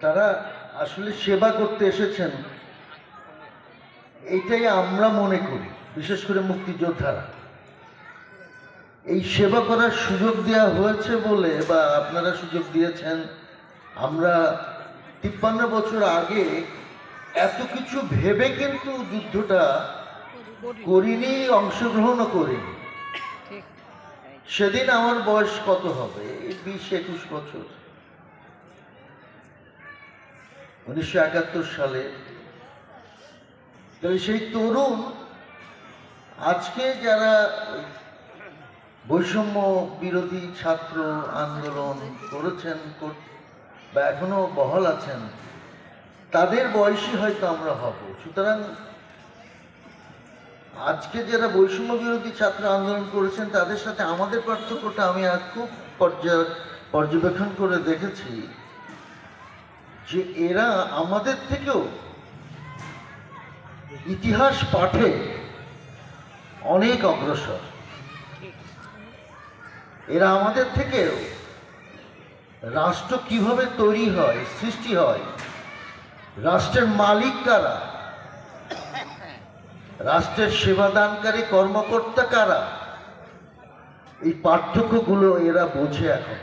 তারা আসলে সেবা করতে এসেছেন, এইটাই আমরা মনে করি। বিশেষ করে মুক্তিযোদ্ধারা এই সেবা করার সুযোগ দেওয়া হয়েছে বলে, বা আপনারা সুযোগ দিয়েছেন। আমরা 53 বছর আগে এত কিছু ভেবে কিন্তু যুদ্ধটা করিনি, অংশগ্রহণও করিনি। সেদিন আমার বয়স কত হবে? 20-21 বছর, 1971 সালে। তাহলে সেই তরুণ আজকে যারা বৈষম্য বিরোধী ছাত্র আন্দোলন করেছেন বা এখনো বহাল আছেন, তাদের বয়সী হয়তো আমরা হব। সুতরাং আজকে যারা বৈষম্য বিরোধী ছাত্র আন্দোলন করেছেন তাদের সাথে আমাদের পার্থক্যটা আমি আর খুব পর্যবেক্ষণ করে দেখেছি যে এরা আমাদের থেকেও ইতিহাস পাঠে অনেক অগ্রসর। এরা আমাদের থেকেও রাষ্ট্র কিভাবে তৈরি হয়, সৃষ্টি হয়, রাষ্ট্রের মালিক কারা, রাষ্ট্রের সেবাদানকারী কর্মকর্তা কারা, এই পার্থক্যগুলো এরা বোঝে এখন।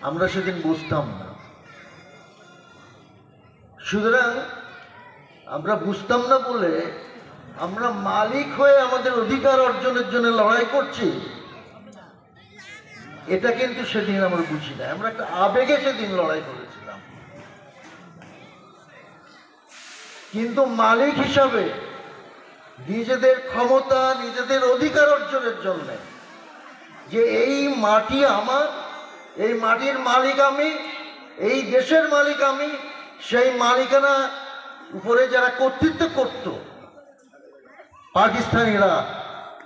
আমরা সেদিন বুঝতাম না। সুতরাং আমরা বুঝতাম না বলে আমরা মালিক হয়ে আমাদের অধিকার অর্জনের জন্য লড়াই করছি, এটা কিন্তু সেদিন আমরা বুঝি না। আমরা একটা আবেগে সেদিন লড়াই করেছিলাম, কিন্তু মালিক হিসাবে নিজেদের ক্ষমতা, নিজেদের অধিকার অর্জনের জন্য, যে এই মাটি আমার, এই মাটির মালিক আমি, এই দেশের মালিক আমি, সেই মালিকানা উপরে যারা কর্তৃত্ব করত পাকিস্তানিরা,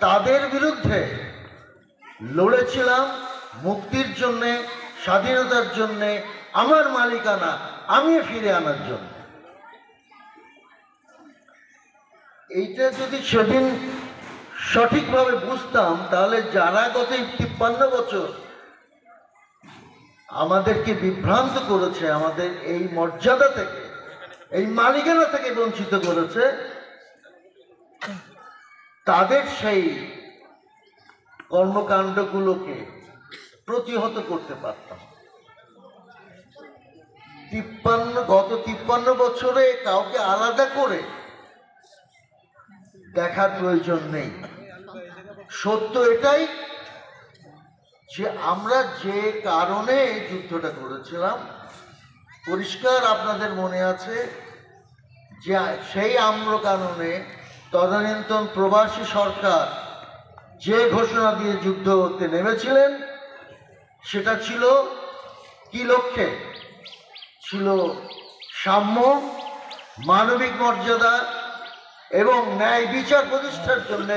তাদের বিরুদ্ধে লড়েছিলাম মুক্তির জন্যে, স্বাধীনতার জন্যে, আমার মালিকানা আমি ফিরে আনার জন্য। এইটা যদি সেদিন সঠিকভাবে বুঝতাম, তাহলে যারা গত 53 বছর আমাদেরকে বিভ্রান্ত করেছে, আমাদের এই মর্যাদা থেকে, এই মালিকানা থেকে বঞ্চিত করেছে, তাদের সেই কর্মকাণ্ডগুলোকে প্রতিহত করতে পারতাম। গত 53 বছরে কাউকে আলাদা করে দেখার প্রয়োজন নেই। সত্য এটাই যে আমরা যে কারণে এই যুদ্ধটা করেছিলাম, পরিষ্কার আপনাদের মনে আছে যে সেই আম্র কাননে তদানীন্তন প্রবাসী সরকার যে ঘোষণা দিয়ে যুদ্ধ করতে নেমেছিলেন, সেটা ছিল কি লক্ষ্যে? ছিল সাম্য, মানবিক মর্যাদা এবং ন্যায় বিচার প্রতিষ্ঠার জন্য